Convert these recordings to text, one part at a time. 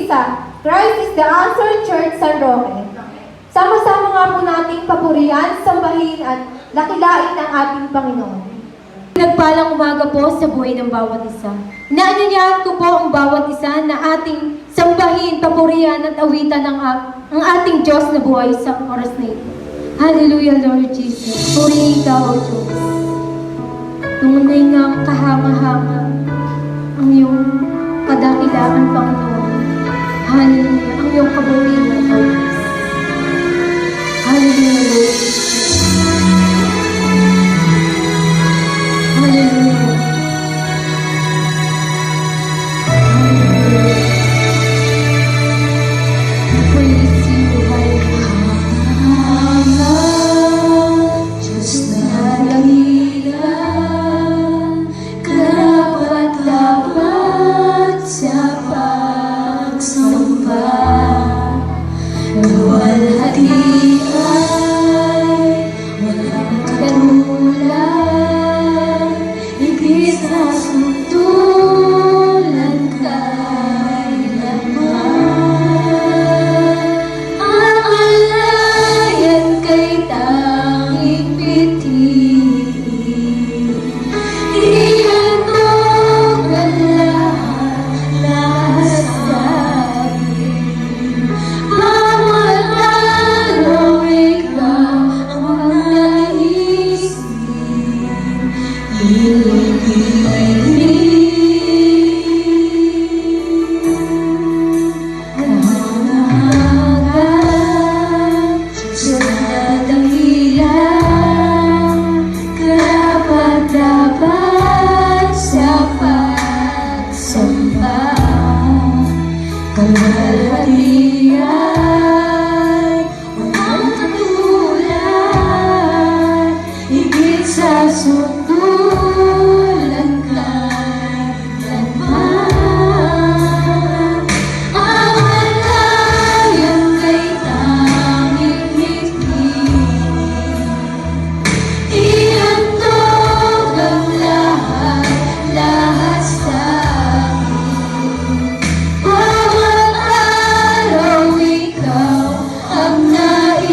sa Christ is the Answer Church San Roque. Sama-sama nga po nating papurihan, sambahin at lakilain ang ating Panginoon. Nagpalang umaga po sa buhay ng bawat isa. Inaanyayahan ko po ang bawat isa na ating sambahin, papurihan at awitan ang ating Diyos na buhay sa oras na ito. Hallelujah, Lord Jesus. Purihin ka, O Diyos. Tunay nga kahanga-hanga ang iyong kadakilaan, Panginoon. Hallelujah, ang iyong kabutihan, O Diyos. Hallelujah, Lord Jesus. Hallelujah. Praise you, hallelujah. Diyos na dakilan, karapat-dapat sa pagsamba. Luwalhati ay walang katulad, higit na suntulan kailanman. Ang alayan kay tanging pitiin, ihandog ang lahat sa akin. Bawat araw ikaw ang naisip. Sundulan kailanman. Ang alayan kay tanging ngiti, ihandog ang lahat sa akin. Bawat araw ikaw ang naisip.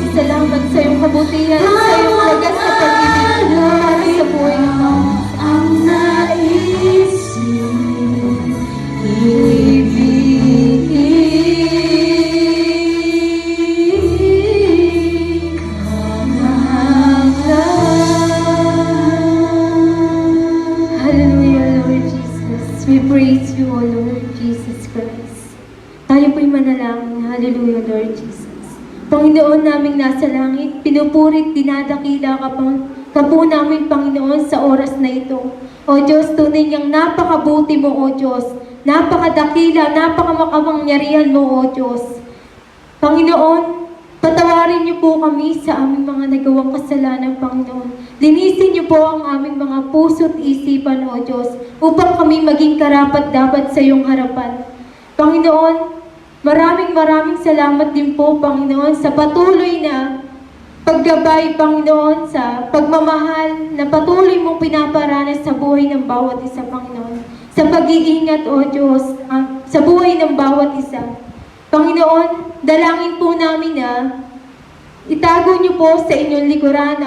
Salamat sa iyong kabutihan, sa iyong wagas na pag-ibig para sa buhay ng mga ang naisip, ibigin kamahanggan. Hallelujah, Lord Jesus. We praise you, O Lord Jesus Christ. Tayo po'y manalangin. Hallelujah, Lord Jesus. Panginoon naming nasa langit, pinupurit, dinadakila ka ka po namin, Panginoon, sa oras na ito. O Diyos, tunay niyang napakabuti mo, O Diyos. Napakadakila, napakamakapangyarihan mo, O Diyos. Panginoon, patawarin niyo po kami sa aming mga nagawang kasalanan, Panginoon. Linisin niyo po ang aming mga puso't isipan, O Diyos, upang kami maging karapat-dapat sa iyong harapan. Panginoon, maraming salamat din po, Panginoon, sa patuloy na paggabay, Panginoon, sa pagmamahal na patuloy mong pinaparanas sa buhay ng bawat isa, Panginoon. Sa pag-iingat, O Diyos, sa buhay ng bawat isa. Panginoon, dalangin po namin na itago niyo po sa inyong likuran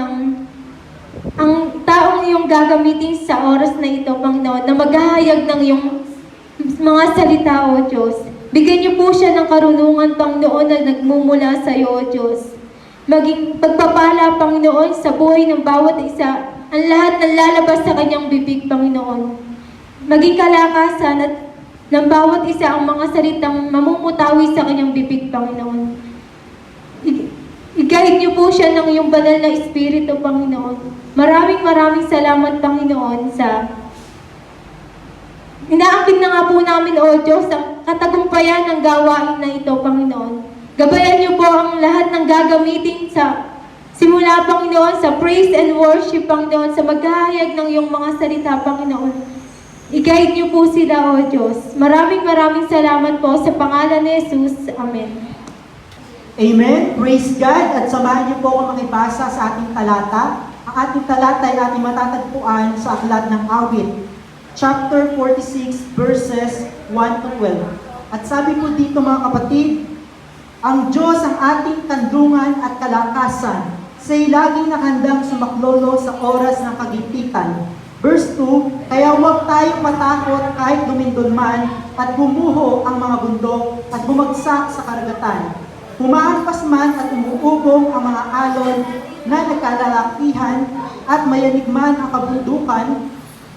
ang taong iyong gagamitin sa oras na ito, Panginoon, na maghahayag ng iyong mga salita, O Diyos. Bigyan niyo po siya ng karunungan, Panginoon, na nagmumula sa iyo, O Diyos. Maging pagpapala, Panginoon, sa buhay ng bawat isa, ang lahat ng lalabas sa kanyang bibig, Panginoon. Maging kalakasan at ng bawat isa ang mga salitang mamumutawi sa kanyang bibig, Panginoon. I-guide niyo po siya ng iyong banal na Espiritu, Panginoon. Maraming salamat, Panginoon, sa inaakit na nga po namin, O Diyos, ang katagumpayan ng gawain na ito, Panginoon. Gabayan niyo po ang lahat ng gagamitin sa simula, Panginoon, sa praise and worship, Panginoon, sa maghahayag ng iyong mga salita, Panginoon. I-guide niyo po sila, O Diyos. Maraming salamat po sa pangalan ni Jesus. Amen. Amen. Praise God. At samahan niyo po ako makibasa sa ating talata. Ang ating talata ay ating matatagpuan sa Aklat ng Awit, chapter 46, verses 1 to 12. At sabi po dito, mga kapatid, ang Diyos ang ating kandungan at kalakasan. Siya'y laging nakandang sumaklolo sa oras ng kagipitan. Verse 2, kaya huwag tayong matakot kahit lumindol man at bumuho ang mga bundok at bumagsak sa karagatan. Humahampas man at umuugong ang mga alon na nagkalalakihan at mayanig man ang kabundukan,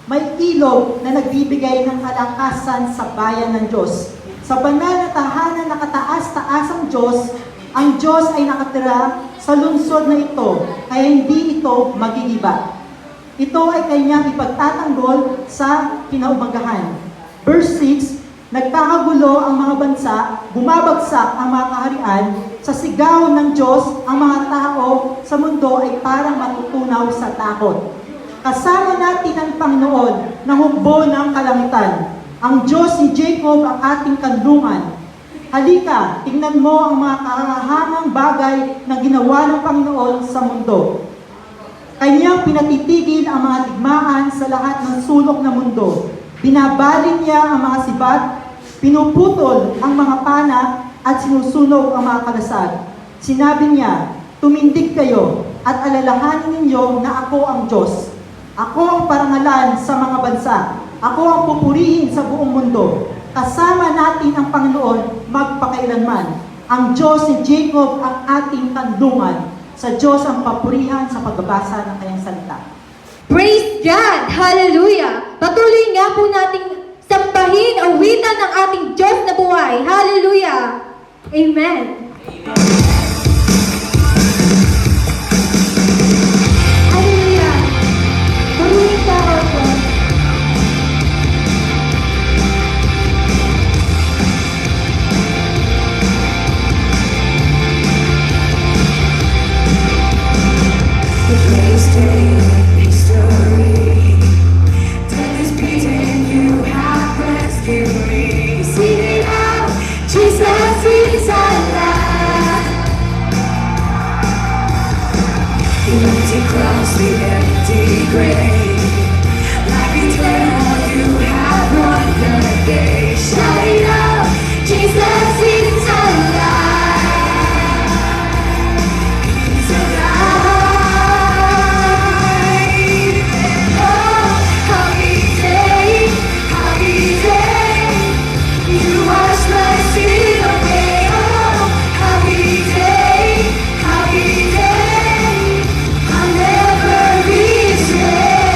may ilog na nagbibigay ng kalakasan sa bayan ng Diyos. Sa banal na tahanan na kataas-taasang Diyos, ang Diyos ay nakatira sa lungsod na ito, kaya hindi ito magigiba. Ito ay kanyang ipagtatanggol sa kinaumagahan. Verse 6, nagkakagulo ang mga bansa, bumabagsak ang mga kaharian, sa sigaw ng Diyos, ang mga tao sa mundo ay parang matutunaw sa takot. Kasama natin ang Panginoon na hukbo ng kalangitan. Ang Diyos ni Jacob ang ating kandungan. Halika, tingnan mo ang mga kahangang bagay na ginawa ng Panginoon sa mundo. Kanyang pinatitigil ang mga digmaan sa lahat ng sulok na mundo. Binabalin niya ang mga sibat, pinuputol ang mga pana, at sinusunog ang mga kalasag. Sinabi niya, tumindig kayo at alalahanin ninyo na ako ang Diyos. Ako ang parangalan sa mga bansa. Ako ang pupurihin sa buong mundo. Kasama natin ang Panginoon magpakailanman. Ang Diyos ni Jacob ang ating kandungan. Sa Diyos ang papurihan sa pagbabasa ng kanyang salita. Praise God! Hallelujah! Patuloy nga po nating sambahin, awitan ng ating Diyos na buhay. Hallelujah! Amen! Hallelujah! Purihin ka, O Diyos. Cross the empty grave, like eternal, you have won the day. Shout it out, Jesus is alive. He's alive. Oh, how easy, you wash my sin away. Oh, how easy. I'll never be the same.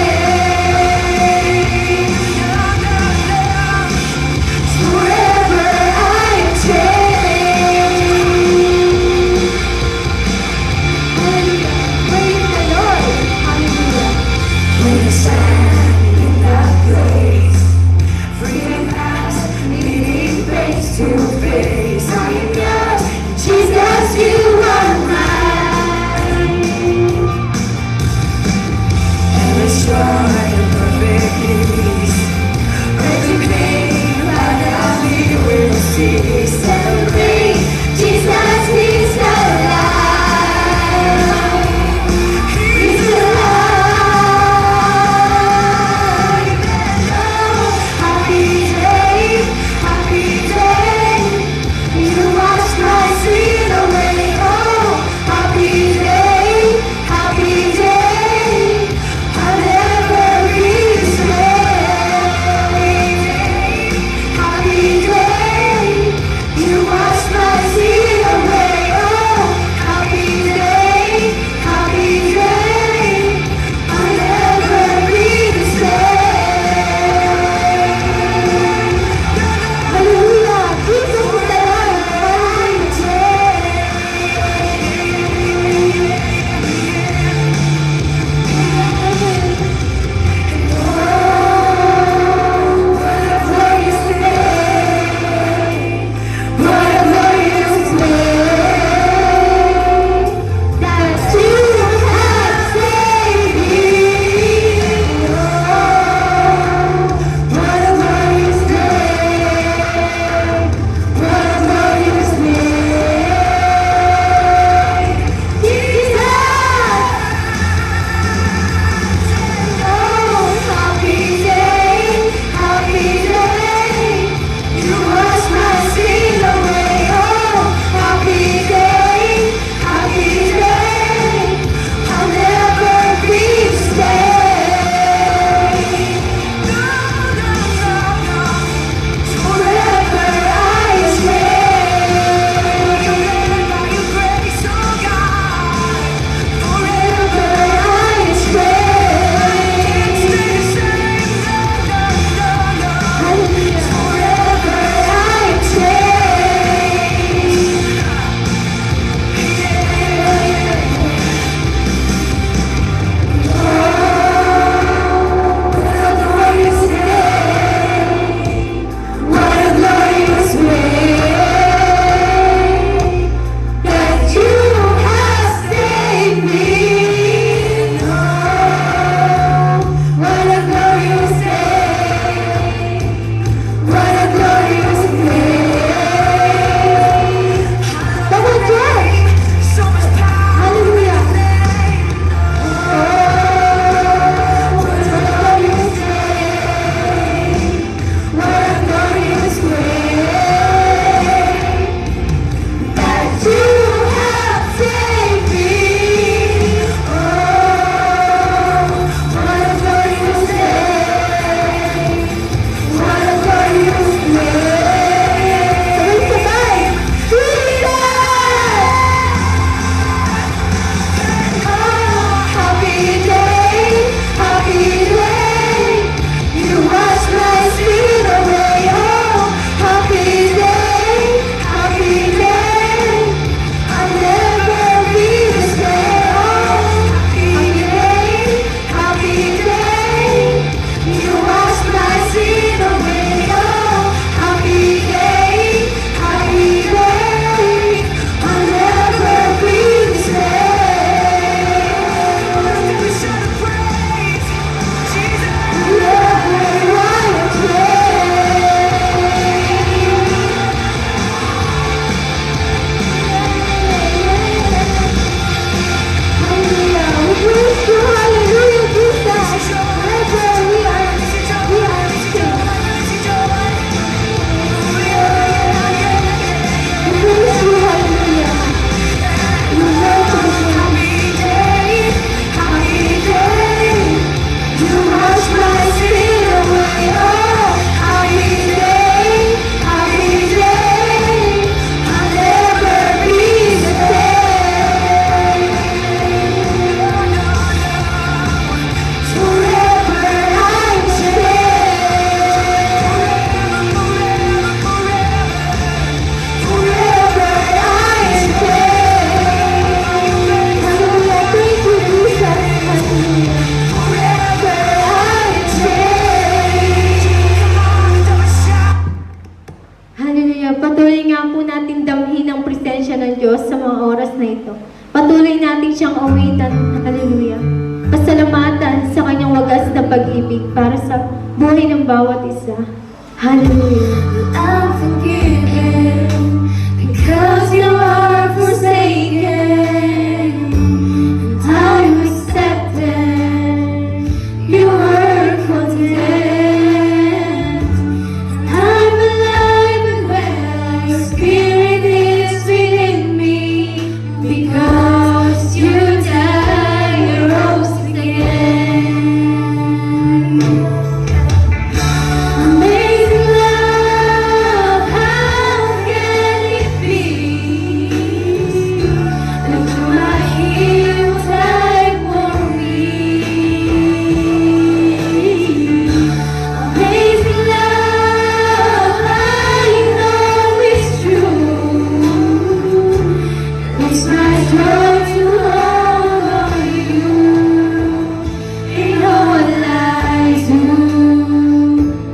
ng Diyos sa mga oras na ito. Patuloy natin siyang awitan, hallelujah. Pasalamatan sa kanyang wagas na pag-ibig para sa buhay ng bawat isa. Hallelujah. I'm forgiven because you are forsaken. I'm accepted. You were content. I'm alive and well. Your spirit is within me because you died and rose again. Amazing love, how can it be that my healed died for me? Amazing love, I know it's true. It's my joy to hold on you in all I do.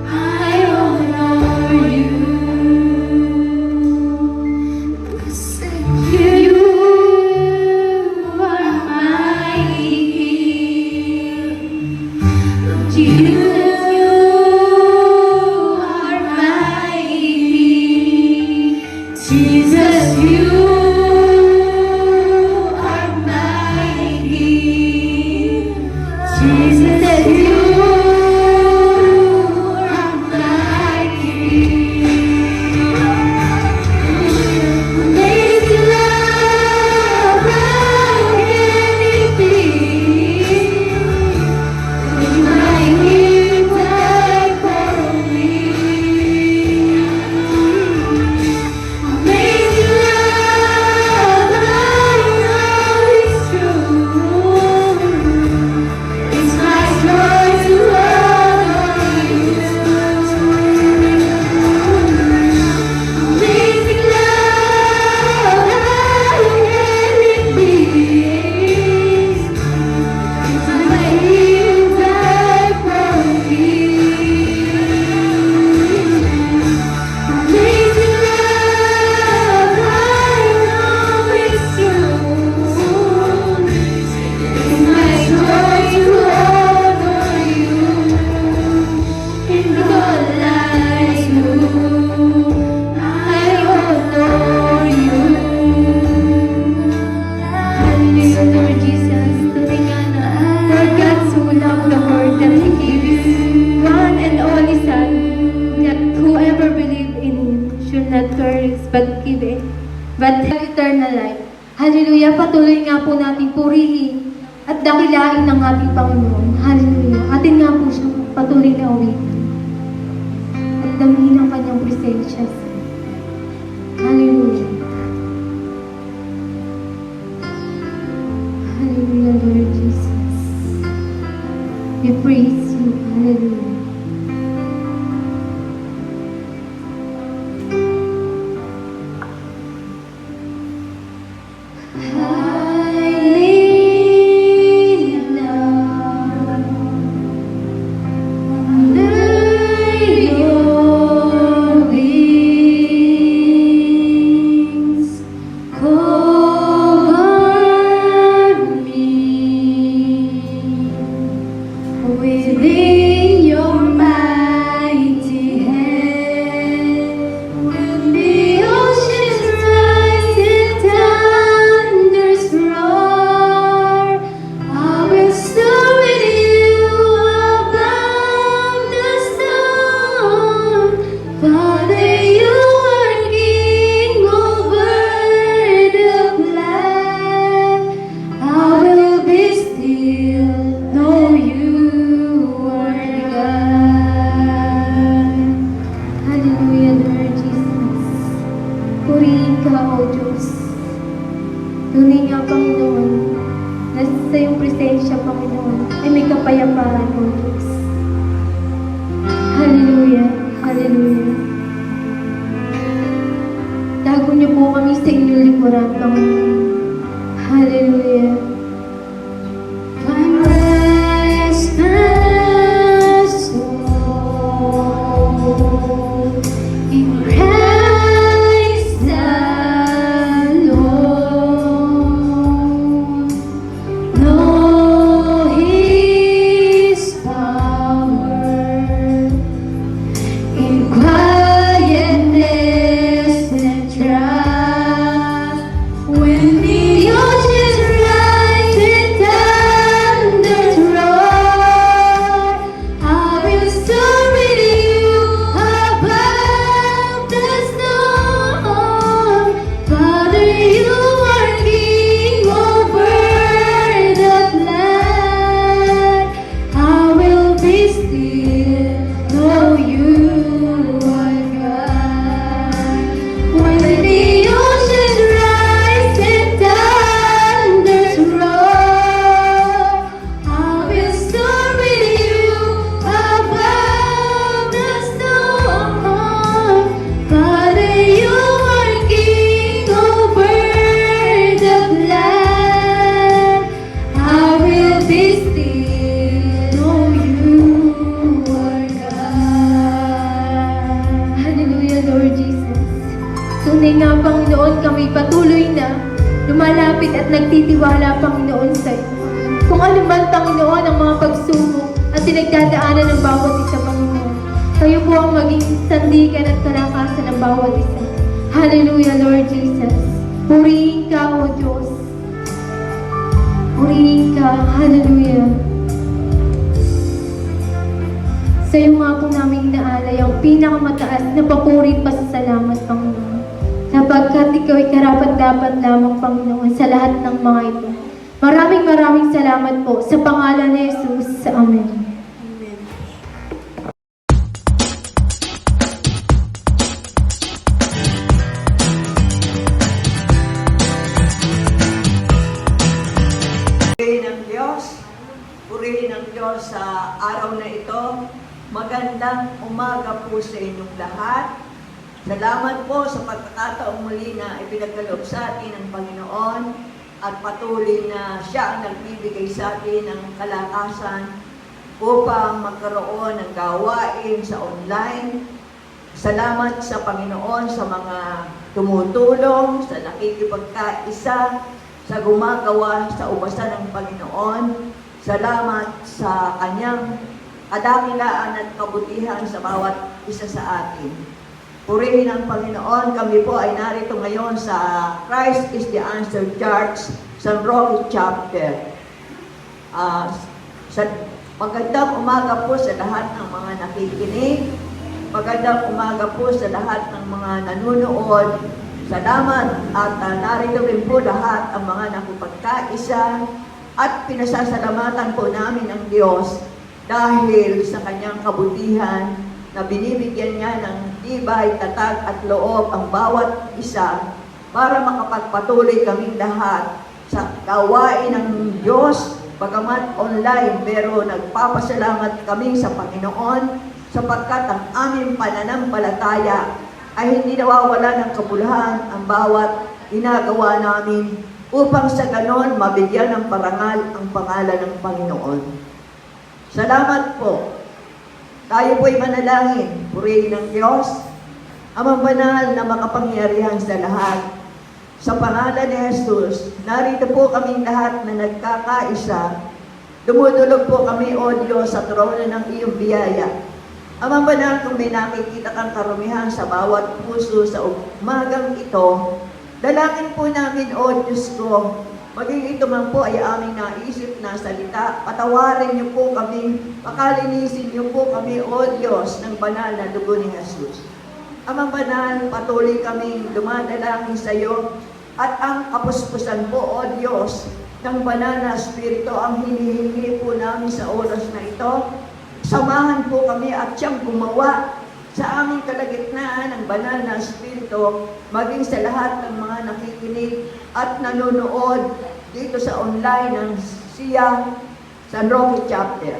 I honor you. You are my King. Jesus, you are my King. Jesus, you are my King. Jesus, you are my King. Amazing love, how can it be that my King died for me? Amazing love, I know it's true. It's my joy to honor you. Amazing love, how can it be? It's my King died for me. Amazing love, I know it's true. It's my joy to honor you in all I do. I honor you. Hallelujah, Lord Jesus. Tunay nga na, Lord God so loved the world that He gave His one and only Son, that whoever believe in Him should not perish but have eternal life. Hallelujah, patuloy nga po natin purihin at dakilain ng ating Panginoon. Hallelujah. Atin nga po siyang patuloy na awitin at damihin ang kanyang presensya. Hallelujah. Hallelujah, Lord Jesus. We praise you. Hallelujah. I lean now under your wings. Cover me within your mighty hand. When the oceans rise and thunders roar, I will soar with you above the storm. Father, you are King over the land. I will be still, know you are God. Hallelujah, Lord Jesus. Purihin ka, O Diyos. Tunay nga, Panginoon, na sa iyong presensya, Panginoon, ay may kapayapaan, O Diyos. Hallelujah. Hallelujah. Tago niyo po kami sa inyong likuran, Panginoon. Hallelujah. My rest, my soul in Christ the Lord. Tunay nga, Panginoon, kami patuloy na lumalapit at nagtitiwala, Panginoon, sa iyo. Kung ano man, Panginoon, ang mga pagsubok at pinagdadaanan ng bawat isa, Panginoon, kayo po ang maging sandigan at kalakasan ng bawat isa. Hallelujah, Lord Jesus. Purihin ka, O Diyos. Purihin ka. Hallelujah. Sa iyo nga po namin inaalay ang pinakamataas na papuri at pasasalamat, Panginoon. Sapagkat ikaw ay karapat-dapat lamang, Panginoon, sa lahat ng mga ito. Maraming salamat po sa pangalan ni Jesus. Amen. Purihin ng Diyos sa araw na ito. Magandang umaga po sa inyong lahat. Salamat po sa pagkakataong muli na ipinagkaloob sa atin ng Panginoon at patuloy na siya ang nagbibigay sa atin ng kalakasan upang magkaroon ng gawain sa online. Salamat sa Panginoon sa mga tumutulong, sa nakikipagkaisa, sa gumagawa sa ubasan ng Panginoon. Salamat sa kanyang kadakilaan at kabutihan sa bawat isa sa atin. Purihin ang Panginoon. Kami po ay narito ngayon sa Christ is the Answer Church, San Roque Chapter. Magandang umaga po sa lahat ng mga nakikinig. Magandang umaga po sa lahat ng mga nanunood. Salamat at narito rin po lahat ang mga nakipagkaisa. At pinasasalamatan po namin ang Diyos dahil sa kanyang kabutihan na binibigyan niya ng tibay, tatag at loob ang bawat isa para makapagpatuloy kaming lahat sa gawain ng Diyos, bagamat online, pero nagpapasalamat kami sa Panginoon sapagkat ang aming pananampalataya ay hindi nawawala ng kabuluhan ang bawat ginagawa namin upang sa ganon mabigyan ng parangal ang pangalan ng Panginoon. Salamat po. Tayo po'y manalangin. Purihin ng Diyos, Amang banal na makapangyarihan sa lahat. Sa pangalan ni Jesus, narito po kaming lahat na nagkakaisa. Dumudulog po kami, O Diyos, sa trono ng iyong biyaya. Amang banal, kung may nakikita kang karumihan sa bawat puso sa umagang ito, dalangin po namin, O Diyos ko, maging ito man po ay aming naisip na salita, patawarin niyo po kami, pakalinisin niyo po kami, O Diyos, ng banal na dugo ni Jesus. Amang banal, patuloy kaming dumadalangin sa iyo, at ang kapuspusan po, O Diyos, ng banal na Espiritu ang hinihingi po namin sa oras na ito. Samahan po kami at siyang gumawa sa aming kalagitnaan ng banal na Espiritu, maging sa lahat ng mga nakikinig at nanonood dito sa online ng SIA San Roque Chapter.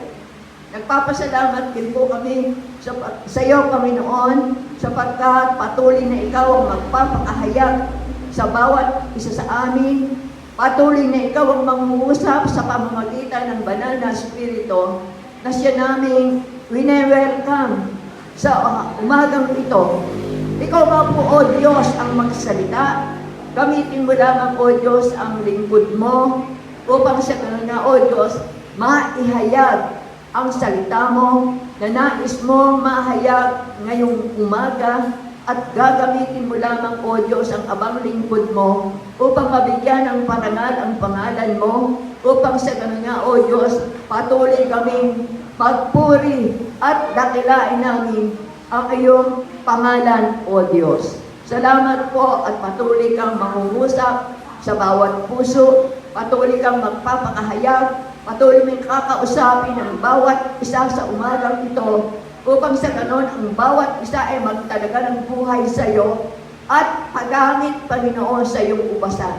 Nagpapasalamat din po kami sa iyo, Panginoon, sapagkat patuloy na ikaw ang magpapakahayag sa bawat isa sa amin. Patuloy na ikaw ang mangungusap sa pamamagitan ng banal na Espiritu na siya naming wine-welcome sa umagang ito. Ikaw ba po, O Diyos, ang magsalita? Gamitin mo lamang, O Diyos, ang lingkod mo upang sa ganun na, O Diyos, maihayag ang salita mo na nais mo mahayag ngayong umaga at gagamitin mo lamang, O Diyos, ang abang lingkod mo upang mabigyan ng parangal ang pangalan mo upang sa ganun nga, O Diyos, patuloy kaming pagpuri at dakilain namin ang iyong pangalan, O Diyos. Salamat po at patuloy kang mangungusap sa bawat puso, patuloy kang magpapakahayag, patuloy mong kakausapin ang bawat isa sa umagang ito upang sa ganon ang bawat isa ay magtalaga ng buhay sa iyo at pagamit, Panginoon, sa iyong ubasan.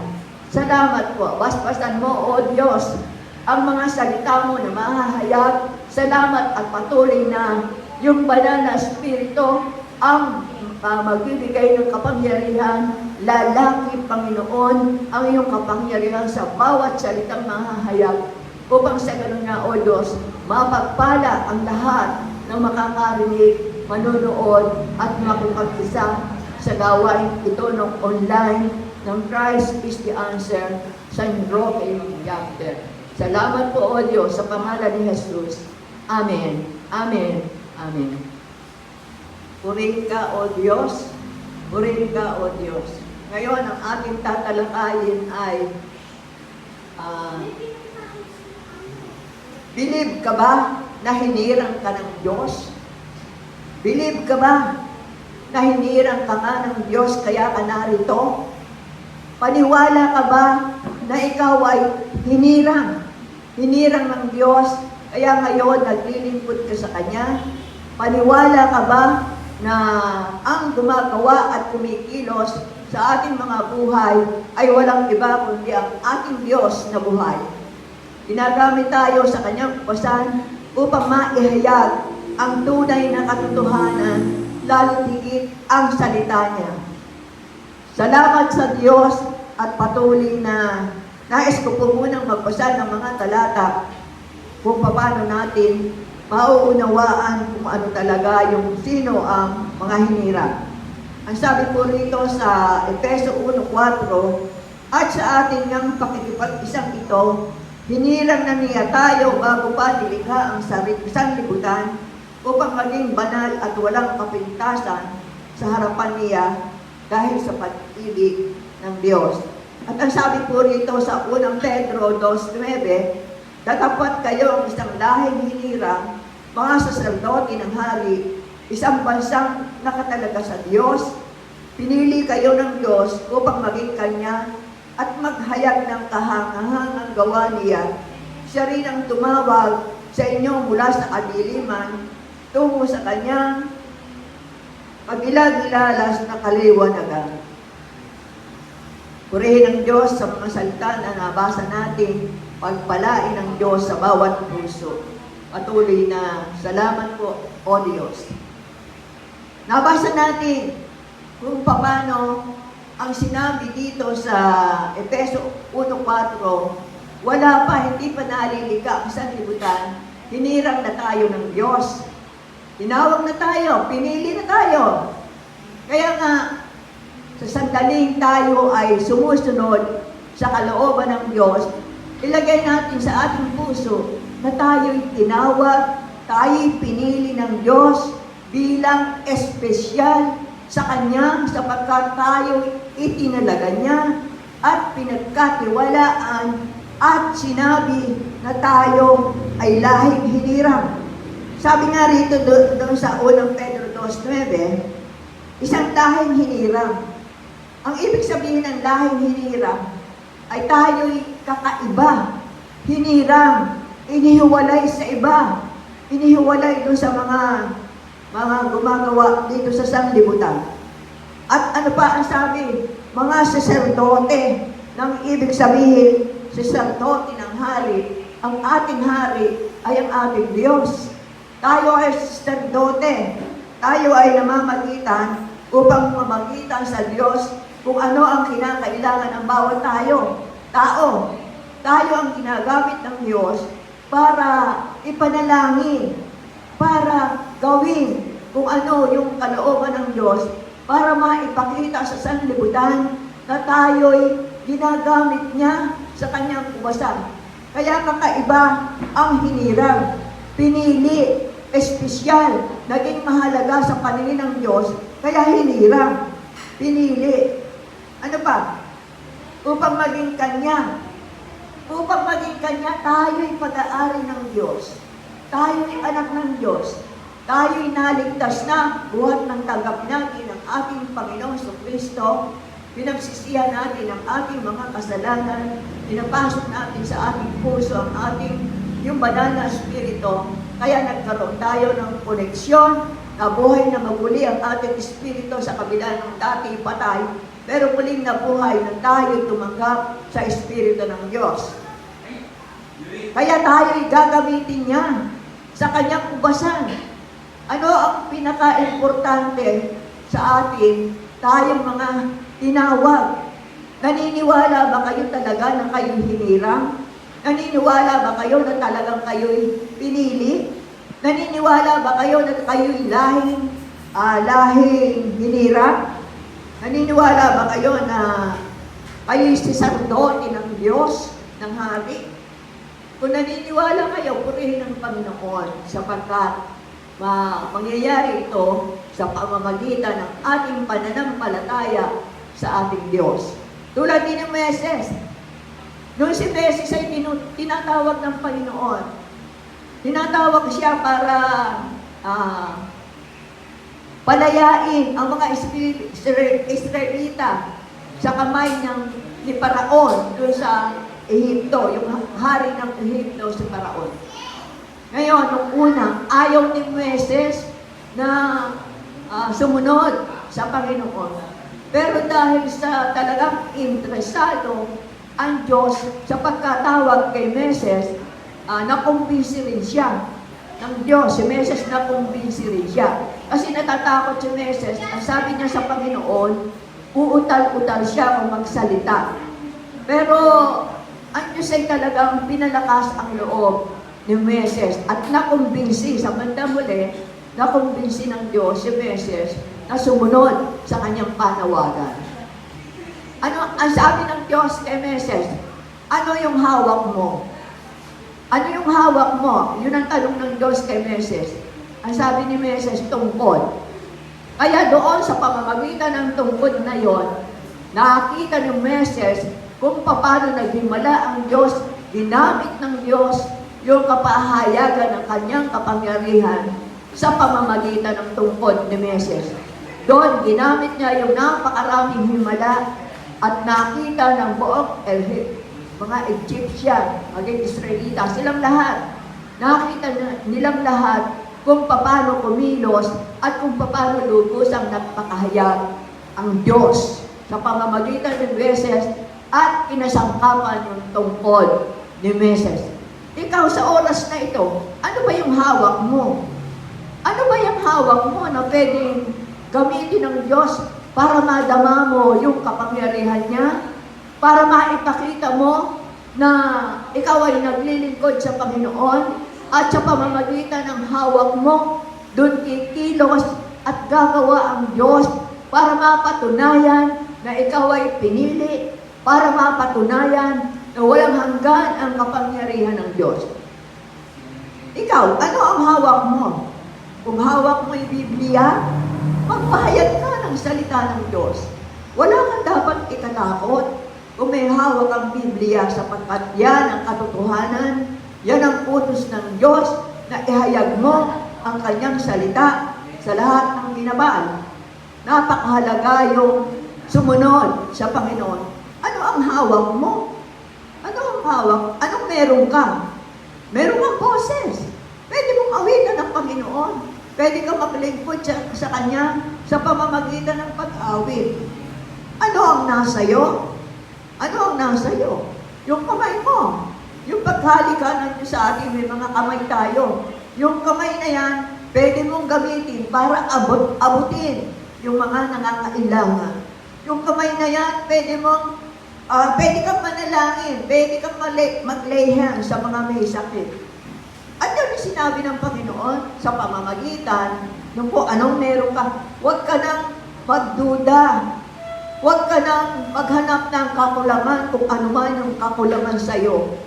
Salamat po. Basbasan mo, O Diyos, ang mga salita mo na mahahayag. Salamat at patuloy na yung banal na Espiritu ang magbibigay ng kapangyarihan, lalaki, Panginoon, ang iyong kapangyarihan sa bawat salitang mahahayag upang sa ganun nga, O Diyos, mapagpala ang lahat ng makakarinig, manunood at makapag-isa sa gawain ito ng online ng Christ is the Answer San Roque Chapter. Salamat po, O Diyos, sa pangalan ni Jesus. Amen. Amen. Amen. Purihin ka, O Diyos. Purihin ka, O Diyos. Ngayon, ang ating tatalakayin ay believe ka ba na hinirang ka ng Diyos? Believe ka ba na hinirang ka nga ng Diyos kaya ka narito? Paniwala ka ba na ikaw ay hinirang? Hinirang ng Diyos kaya ngayon naglilingkod ka sa Kanya? Paniwala ka ba na ang gumagawa at kumikilos sa ating mga buhay ay walang iba kundi ang ating Diyos na buhay? Ginagamit tayo sa Kanyang kupasan upang maihayag ang tunay na katotohanan, lalo higit ang salita niya. Salamat sa Diyos at patuloy na nais ko po munang magbasa ng mga talata kung paano natin mauunawaan kung ano talaga yung sino ang mga hinirang. Ang sabi po rito sa Efeso 1:4, at sa ating ngang pakikipag-isang ito, hinirang na niya tayo bago pa nilikha ang sanlibutan upang maging banal at walang kapintasan sa harapan niya dahil sa pag-ibig ng Diyos. At ang sabi po rito sa 1 Pedro 2:9, datapat kayo ang isang lahing hinirang, mga saserdote ng hari, isang bansang nakatalaga sa Diyos. Pinili kayo ng Diyos upang maging Kanya at maghayag ng kahangahangang gawa niya. Siya rin ang tumawag sa inyo mula sa kadiliman tungo sa Kanyang pagilag-ilalas na kaliwanagan. Purihin ang Diyos sa mga salita na nabasa natin, pagpalain ng Diyos sa bawat puso. Patuloy na salamat po, O Diyos. Nabasa natin kung paano ang sinabi dito sa Efeso 1:4, wala pa, hindi pa nalilika ang sanlibutan, hinirang na tayo ng Diyos. Tinawag na tayo, pinili na tayo. Kaya nga, sa sandaling tayo ay sumusunod sa kalooban ng Diyos, ilagay natin sa ating puso na tayo'y tinawag, tayo'y pinili ng Diyos bilang espesyal sa Kanya sapagkat tayo'y itinalaga niya at pinagkatiwalaan at sinabi na tayo ay lahing hinirang. Sabi nga rito doon sa 1 Pedro 2:9, isang lahing hinirang. Ang ibig sabihin ng lahing hinirang ay tayo'y kakaiba, hinirang, inihiwalay sa iba, inihiwalay doon sa mga gumagawa dito sa sanlibutan. At ano pa ang sabi? Mga saserdote, nang ibig sabihin, saserdote ng hari, ang ating hari ay ang ating Diyos. Tayo ay saserdote, tayo ay namamagitan upang mamagitan sa Diyos kung ano ang kinakailangan ng bawat tao. Tayo ang ginagamit ng Diyos para ipanalangin, para gawin kung ano yung kalooban ng Diyos, para maipakita sa sanlibutan na tayo'y ginagamit niya sa kanyang kubasan. Kaya kakaiba ang hinirang, pinili, espesyal, naging mahalaga sa paningin ng Diyos, kaya hinirang, pinili. Ano pa? Upang maging Kanya. Upang maging Kanya, tayo'y pag-aari ng Diyos. Tayo'y anak ng Diyos. Tayo'y naligtas na, buhat ng tanggap natin ng ating Panginoong Kristo. Pinagsisihan natin ang ating mga kasalanan. Pinapasok natin sa ating puso ang ating yung banal na espiritu. Kaya nagkaroon tayo ng koneksyon na buhay na maguli ang ating espiritu sa kabila ng dati patay. Pero muling nabuhay na tayo tumanggap sa espiritu ng Diyos. Kaya tayo'y gagamitin niya sa kanyang kubasan. Ano ang pinaka-importante sa atin? Tayong mga tinawag. Naniniwala ba kayo talaga na kayo'y hinirang? Naniniwala ba kayo na talagang kayo'y pinili? Naniniwala ba kayo na kayo'y lahing hinirang? Naniniwala ba kayo na kayo'y saserdote ng Diyos, ng Hari? Kung naniniwala kayo, purihin ang Panginoon sapagkat mangyayari ito sa pamamagitan ng ating pananampalataya sa ating Diyos. Tulad din ng Meses. Noong si Meses ay tinatawag ng Panginoon. Tinatawag siya para palayain ang mga Israelita sa kamay ni Paraon doon sa Ehipto, yung hari ng Ehipto si Paraon. Ngayon, nung una, ayaw ni Moises na sumunod sa Panginoon. Pero dahil sa talagang interesado ang Diyos sa pagkatawag kay Moises, nakumbinsi rin siya ng Diyos. Si Moises nakumbinsi rin siya. Kasi natatakot si Moises, ang sabi niya sa Panginoon, uutal-utal siya kung magsalita. Pero ang Diyos ay talagang pinalakas ang loob ni Moises at nakumbinsi sa bandang muli, nakumbinsi ng Diyos si Moises na sumunod sa kanyang panawagan. Ano ang sabi ng Diyos kay Moises? Ano yung hawak mo? Ano yung hawak mo? Yun ang tanong ng Diyos kay Moises. Ang sabi ni Moises, tungkod. Kaya doon sa pamamagitan ng tungkod na yon, nakakita ni Moises kung paano naghimala ang Diyos, ginamit ng Diyos yung kapahayagan ng kanyang kapangyarihan sa pamamagitan ng tungkod ni Moises. Doon, ginamit niya yung napakaraming himala at nakita ng buong mga Egyptian, maging Israelita, silang lahat. Nakita nilang lahat kung paano kumilos at kung paano lubos ang nagpakahayag ang Diyos sa pamamagitan ng Moises at kinasangkapan yung tungkod ni Moises. Ikaw sa oras na ito, ano ba yung hawak mo? Ano ba yung hawak mo na pwedeng gamitin ng Diyos para madama mo yung kapangyarihan niya? Para maipakita mo na ikaw ay naglilingkod sa Panginoon at sa pamamagitan ng hawak mo, doon kikilos at gagawa ang Diyos para mapatunayan na ikaw ay pinili, para mapatunayan na walang hanggan ang kapangyarihan ng Diyos. Ikaw, ano ang hawak mo? Kung hawak mo yung Biblia, magpahayag ka ng salita ng Diyos. Wala kang dapat ikatakot kung may hawak ang Biblia sapagkat yan ang katotohanan, yan ang utos ng Diyos na ihayag mo ang kanyang salita sa lahat ng ginabaan. Napakahalaga yung sumunod sa Panginoon. Ano ang hawak mo? Ano ang hawak? Anong meron ka? Meron kang boses. Pwede mong awitan ng Panginoon. Pwede kang maglingkod sa Kanya sa pamamagitan ng pag-awit. Ano ang nasa iyo? Ano ang nasa iyo? Yung kamay mo. Yung paghalikanan nyo sa atin, may mga kamay tayo. Yung kamay na yan, pwede mong gamitin para abutin yung mga nangangailangan. Yung kamay na yan, pwede kang manalangin, pwede kang mag-lay hands sa mga may sakit. At yan yung sinabi ng Panginoon sa pamamagitan ng kung anong meron ka. Huwag ka nang magduda. Huwag ka nang maghanap ng kakulangan kung ano man yung kakulangan sa'yo.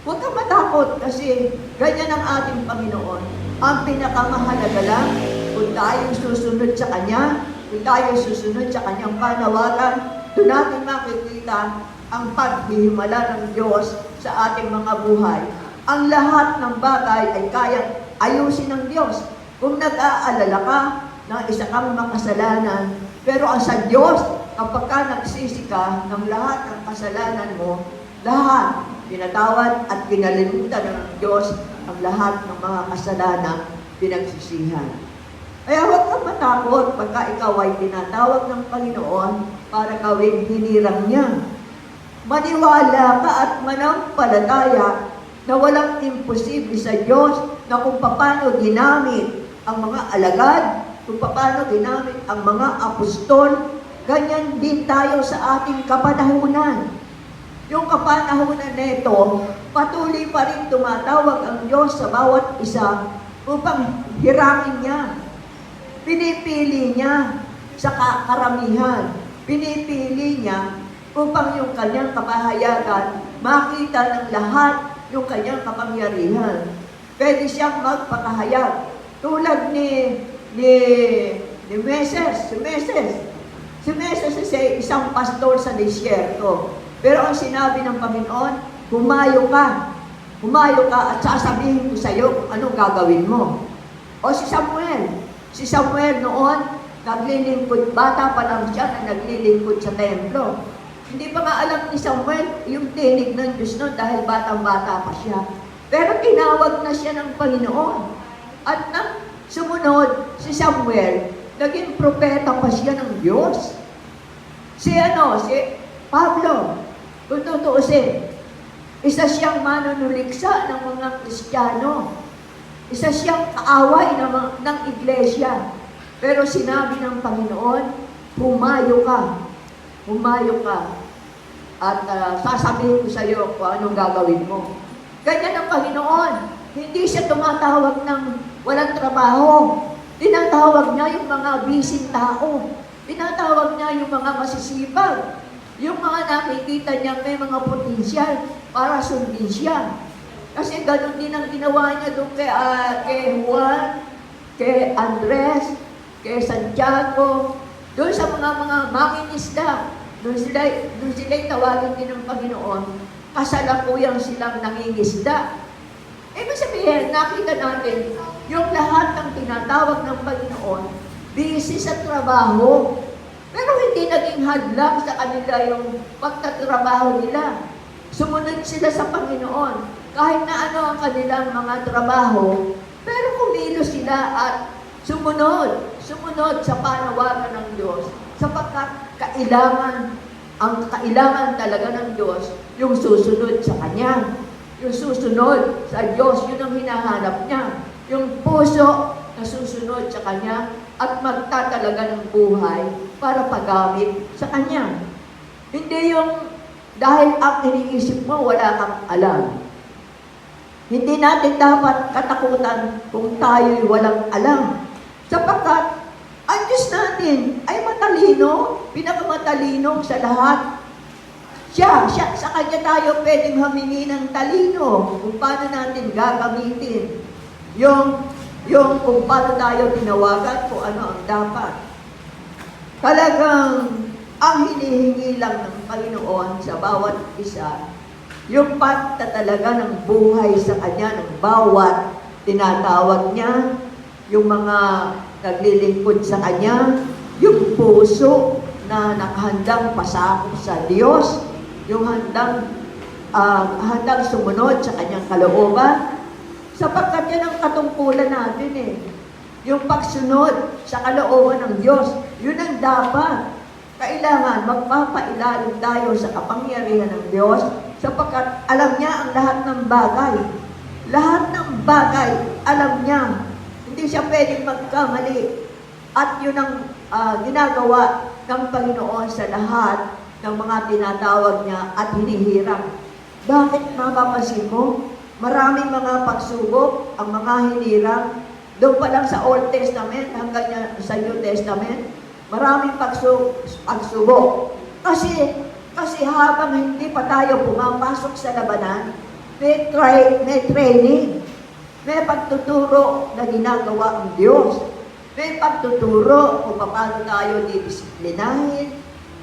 Huwag kang matakot kasi ganyan ang ating Panginoon. Ang pinakamahalaga lang, kung tayo susunod sa Kanya, kung tayo susunod sa Kanyang panawagan, doon natin makikita ang paghihimala ng Diyos sa ating mga buhay. Ang lahat ng bagay ay kayang ayusin ng Diyos. Kung nag-aalala ka na isa kang makasalanan, pero ang sa Diyos, kapag ka nagsisi ka ng lahat ng kasalanan mo, lahat pinatawad at kinalimutan ng Diyos ang lahat ng mga kasalanan pinagsisihan. Kaya huwag kang matakot pagka ikaw ay tinatawag ng Panginoon para gawing hinirang niya. Maniwala ka at manampalataya na walang imposible sa Diyos na kung paano ginamit ang mga alagad, kung paano ginamit ang mga apostol, ganyan din tayo sa ating kapanahunan. Yung kapanahunan nito, patuloy pa rin tumatawag ang Diyos sa bawat isa upang hirangin niya. Pinipili niya sa karamihan pinipili niya upang yung kanyang kapahayagan makita ng lahat yung kanyang kapangyarihan. Pwede siyang magpakahayag. Tulad ni Meses. Si Meses ay isang pastor sa disyerto. Pero ang sinabi ng Panginoon, humayo ka at sasabihin ko sa iyo kung anong gagawin mo. O si Samuel noon, naglilingkod, bata pa lang siya na naglilingkod sa templo. Hindi pa nga alam ni Samuel yung tinig ng Diyos noon dahil batang-bata pa siya. Pero tinawag na siya ng Panginoon. At nang sumunod si Samuel, naging propeta pa siya ng Diyos. Si Pablo, kung tutuusin, isa siyang manunuliksa ng mga Kristiyano. Isa siyang kaaway ng iglesia. Pero sinabi ng Panginoon, humayo ka. At sasabihin ko sa iyo kung anong gagawin mo. Ganyan ang Panginoon. Hindi siya tumatawag ng walang trabaho. Tinatawag niya yung mga busy tao. Tinatawag niya yung mga masisipag. Yung mga nakikita niya may mga potensyal para sundin siya. Kasi ganun din ang ginawa niya doon kay Juan, kay Andres, kay Santiago, doon sa mga mangingisda. Doon sila'y tawagin din ng Panginoon, kasalukuyang silang nangingisda. Ibig sabihin, nakita natin, yung lahat ng tinatawag ng Panginoon, busy sa trabaho. Pero hindi naging hadlang sa kanila yung pagtatrabaho nila. Sumunod sila sa Panginoon. Kahit na ano ang kanilang mga trabaho, pero kumilos sila at sumunod sa panawagan ng Diyos. Sapagkat ang kailangan talaga ng Diyos, yung susunod sa Kanya. Yung susunod sa Diyos, yun ang hinahanap niya. Yung puso na susunod sa Kanya at magtatalaga ng buhay para paggamit sa Kanya. Hindi yung dahil ang iniisip mo, wala kang alam. Hindi natin dapat katakutan kung tayo'y walang alam. Sapagkat ang Diyos natin ay matalino, pinakamatalino sa lahat. Sa Kanya tayo pwedeng humingi ng talino kung paano natin gagamitin yung kung paano tayo tinawagan, kung ano ang dapat. Talagang ang hinihingi lang ng Panginoon sa bawat isa, yung pagtatalaga ng buhay sa Kanya, ng bawat tinatawag niya, yung mga naglilingkod sa Kanya, yung puso na nakahandang pasakop sa Diyos, yung handang sumunod sa Kanyang kalooban, sapagkat yan ang katungkulan natin eh. Yung pagsunod sa kalooban ng Diyos, yun ang dapat. Kailangan magpapailalim tayo sa kapangyarihan ng Diyos sapagkat alam niya ang lahat ng bagay. Lahat ng bagay, alam niya. Hindi siya pwedeng magkamali. At yun ang ginagawa ng Panginoon sa lahat ng mga tinatawag niya at hinihirang. Bakit mapapansin mo? Maraming mga pagsubok, ang mga hinirang, doon pa lang sa Old Testament hanggang sa New Testament, maraming pagsubok. Kasi habang hindi pa tayo pumapasok sa labanan, may training, may pagtuturo na ginagawa ang Diyos. May pagtuturo kung paano tayo didisiplinahin.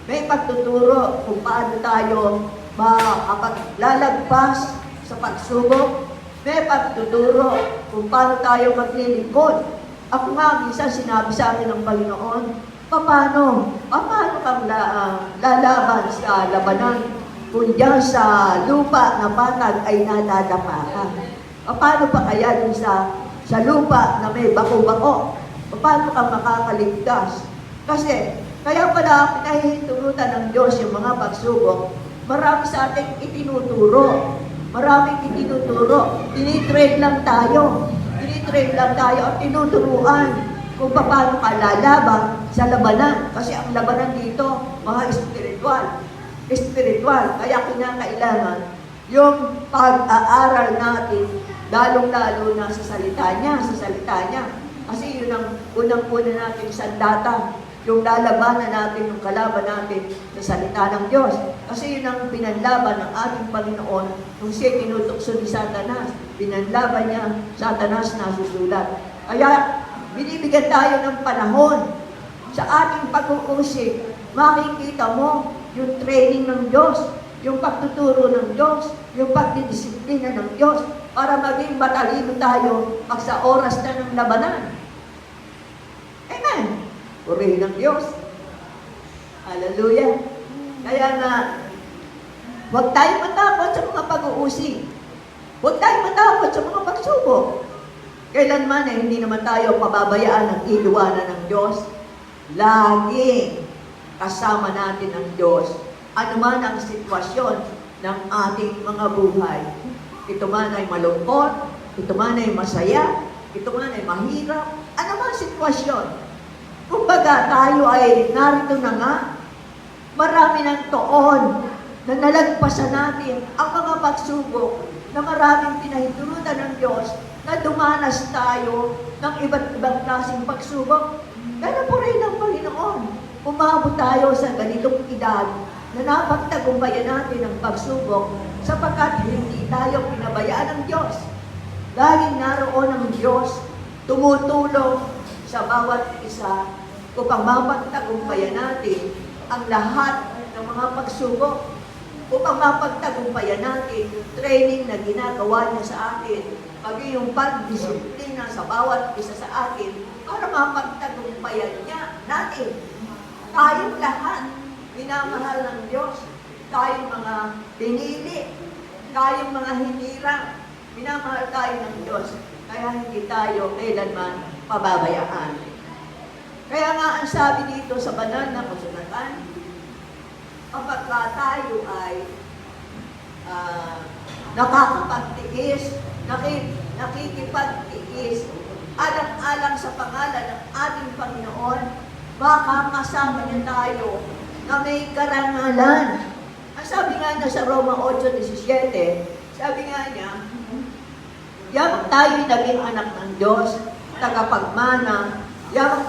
May pagtuturo kung paano tayo makapaglalagpas sa pagsubok. May pagtuturo kung paano tayo maglilingkod. Ako nga, minsan sinabi sa akin ng Panginoon, paano kang lalaban sa labanan kung diyan sa lupa na patag ay nadadapa ka? Paano pa kaya dun sa lupa na may bako-bako? Paano ka makakaligtas? Kasi, kaya pala pinahihintulutan ng Diyos yung mga pagsubok, marami sa ating itinuturo. Maraming itinuturo. Tinitrain lang tayo at tinuturuan kung paano ka lalaban sa labanan. Kasi ang labanan dito, mga spiritual. Kaya kinakailangan yung pag-aaral natin, lalong-lalo na sa salita niya. Kasi yun ang unang-una natin sandata. yung lalabanan natin, yung kalaban natin sa salita ng Diyos. Kasi yun ang pinanlaban ng ating Panginoon nung siya tinutukso ni Satanas. Pinanlaban niya, Satanas na susulat. Kaya, binibigyan tayo ng panahon sa ating pag-uusig. Makikita mo yung training ng Diyos, yung pagtuturo ng Diyos, yung pagdidisiplina ng Diyos, para maging matalino tayo pag sa oras na ng labanan. Amen. Purihin ng Diyos. Hallelujah. Kaya nga, huwag tayo matakot sa mga pag-uusig. Huwag tayo matakot sa mga pagsubok. Kailanman hindi naman tayo pababayaan ng iluwanan ng Diyos. Laging kasama natin ang Diyos. Ano man ang sitwasyon ng ating mga buhay. Ito man ay malungkot, ito man ay masaya, ito man ay mahirap, ano man ang sitwasyon. Kumbaga, tayo ay narito na nga, marami ng toon na nalagpasan natin ang mga pagsubok na maraming pinahintulutan ng Diyos na dumanas tayo ng iba't ibang klaseng pagsubok. Kaya po rin ng Panginoon, umabot tayo sa ganitong edad na napagtagumpayan natin ang pagsubok sapagkat hindi tayo pinabayaan ng Diyos. Laging naroon ang Diyos, tumutulong sa bawat isa upang mapagtagumpayan natin ang lahat ng mga pagsubok, upang mapagtagumpayan natin yung training na ginagawa niya sa atin, paging yung pagdisiplina sa bawat isa sa atin, para mapagtagumpayan niya natin. Tayong lahat, minamahal ng Diyos, tayong mga pinili, tayong mga hinirang, minamahal tayo ng Diyos, kaya hindi tayo kailanman pababayaan. Kaya nga ang sabi dito sa banal na kasulatan, kapag tayo ay nakakapagtiis, nakikipagtiis, alang-alang sa pangalan ng ating Panginoon, makakasama niya tayo na may karangalan. Ang sabi nga niya sa Roma 8:17, sabi nga niya, yamang tayo'y naging anak ng Diyos, tagapagmana, yamang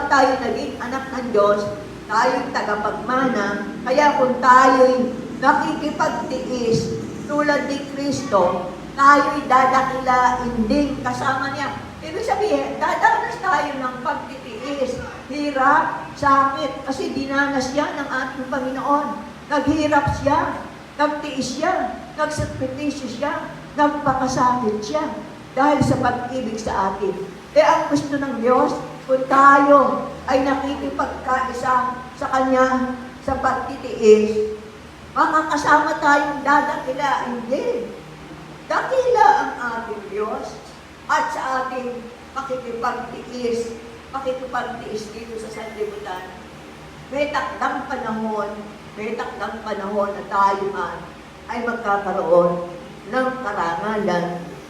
tayo naging anak ng Diyos, tayo'y tagapagmana, kaya kung tayo'y nakikipagtiis tulad ni Kristo, tayo'y dadakilain din kasama niya. Ibig sabihin, dadanas tayo ng pagtitiis, hirap, sakit, kasi dinanas yan ng ating Panginoon. Naghirap siya, nagtiis siya, nagsakripisyo siya, nagpakasakit siya, dahil sa pag-ibig sa atin. Ang gusto ng Diyos, kung tayo ay nakikipagkaisa sa Kanya sa pagtitiis, makakasama tayong dadakilain din. Dakila ang ating Diyos at sa ating pakikipagtiis dito sa sanlibutan. May takdang panahon na tayo man ay magkakaroon ng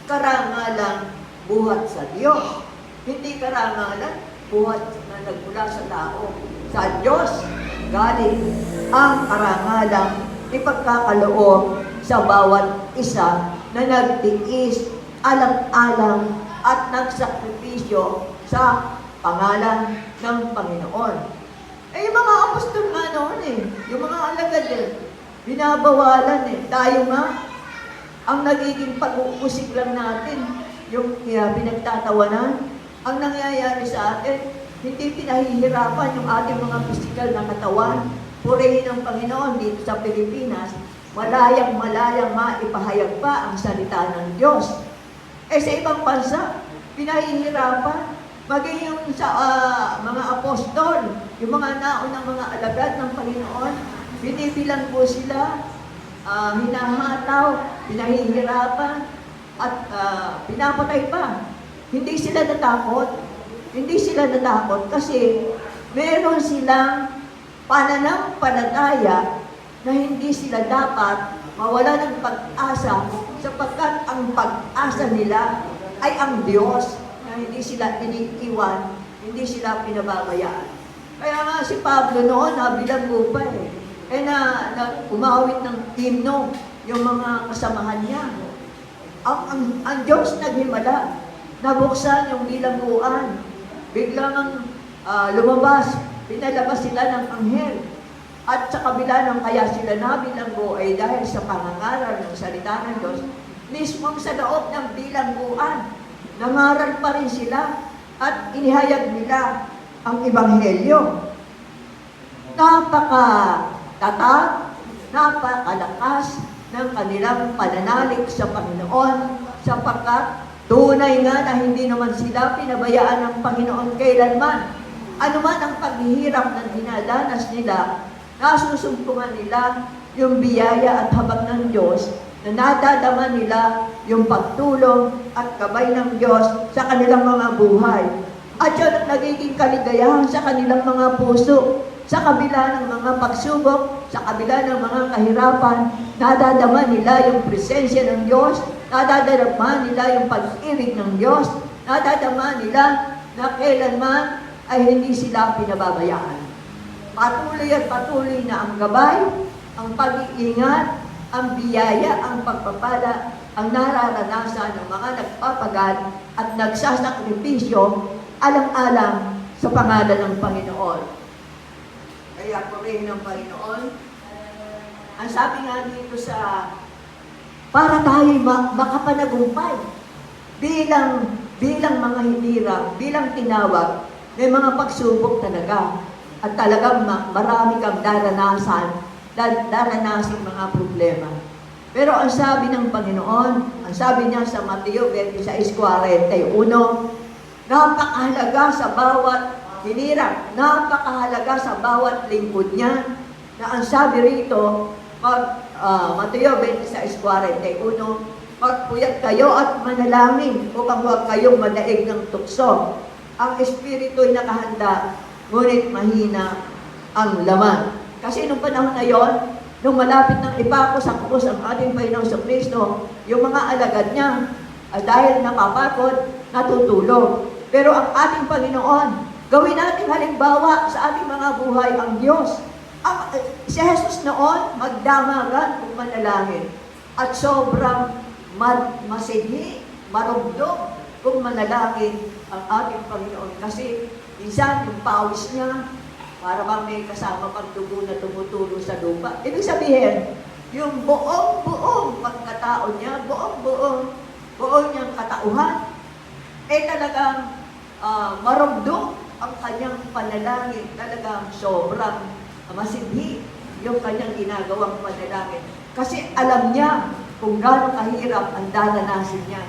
karangalan buhat sa Diyos. Hindi karangalan buhat na nagmula sa tao. Sa Diyos galing ang karangalang ipagkakaloob sa bawat isa na nagtiis, alang-alang at nagsakripisyo sa pangalan ng Panginoon. Yung mga apostol nga noon yung mga alagad binabawalan Tayo nga, ang nagiging pag-uusig lang natin, yung pinagtatawanan, ang nangyayari sa atin, hindi pinahihirapan yung ating mga physical na katawan. Purihin ng Panginoon dito sa Pilipinas, malayang-malayang maipahayag pa ang salita ng Diyos. Sa ibang bansa, pinahihirapan, maging yung sa mga apostol, yung mga naunang mga alagad ng Panginoon, binibilang po sila, hinahataw, pinahihirapan, at pinapatay pa. Hindi sila natakot kasi meron silang pananampalataya na hindi sila dapat mawala ng pag-asa sapagkat ang pag-asa nila ay ang Diyos na hindi sila iniiwan, hindi sila pinababayaan. Kaya nga si Pablo noon, nabilanggo pa na umawit ng himno yung mga kasamahan niya. Ang Diyos naghimala, nabuksan yung bilangguan. Biglang lumabas, pinalabas sila ng anghel. At sa kabila ng kaya sila nabilanggo ay dahil sa pangangaral ng salita ng Diyos, mismo sa loob ng bilangguan, nangaral pa rin sila at inihayag nila ang Ebanghelyo. Napaka-tatag, napakalakas ng kanilang pananalig sa Panginoon sapagkat tunay nga na hindi naman sila pinabayaan ng Panginoon kailanman. Ano man ang paghihirap na dinadanas nila, nasusumpungan nila yung biyaya at habag ng Diyos na nadadama nila yung pagtulong at gabay ng Diyos sa kanilang mga buhay. At yun ang nagiging kaligayahan sa kanilang mga puso. Sa kabila ng mga pagsubok, sa kabila ng mga kahirapan, nadadama nila yung presensya ng Diyos, nadadama nila yung pag-ibig ng Diyos, nadadama nila na kailanman ay hindi sila pinababayaan. Patuloy at patuloy na ang gabay, ang pag-iingat, ang biyaya, ang pagpapala, ang nararanasan ng mga nagpapagal at nagsasakripisyo alang-alang sa pangalan ng Panginoon. Kaya purihin ng Panginoon, ang sabi nga dito sa para tayo makapanagumpay bilang mga hinirang, bilang tinawag, may mga pagsubok talaga. At talagang marami kang daranasin mga problema. Pero ang sabi ng Panginoon, ang sabi niya sa Mateo 26:41, napakahalaga sa bawat hinirang, napakahalaga sa bawat lingkod niya, na ang sabi rito, Mateo 26:41, magpuyat kayo at manalangin upang huwag kayong madaig ng tukso. Ang espiritu'y nakahanda, ngunit mahina ang laman. Kasi nung panahon na yon, nung malapit ng ipako sa krus ang ating Panginoong Kristo, yung mga alagad niya, dahil napapagod, natutulog. Pero ang ating Panginoon, gawin natin halimbawa sa ating mga buhay ang Diyos. Si Jesus noon, magdamagan kung manalangin. At sobrang masidhi, marugdog kung manalangin ang ating Panginoon. Kasi minsan, yung pawis niya, para bang may kasama pang dugo na tumutulo sa lupa. Ibig sabihin, yung buong pagkatao niya, buong niyang katauhan, talagang marugdog ang kanyang panalangin. Talagang sobrang masidhi yung kanyang ginagawang panalangin. Kasi alam niya kung gaano kahirap ang daranasin niya.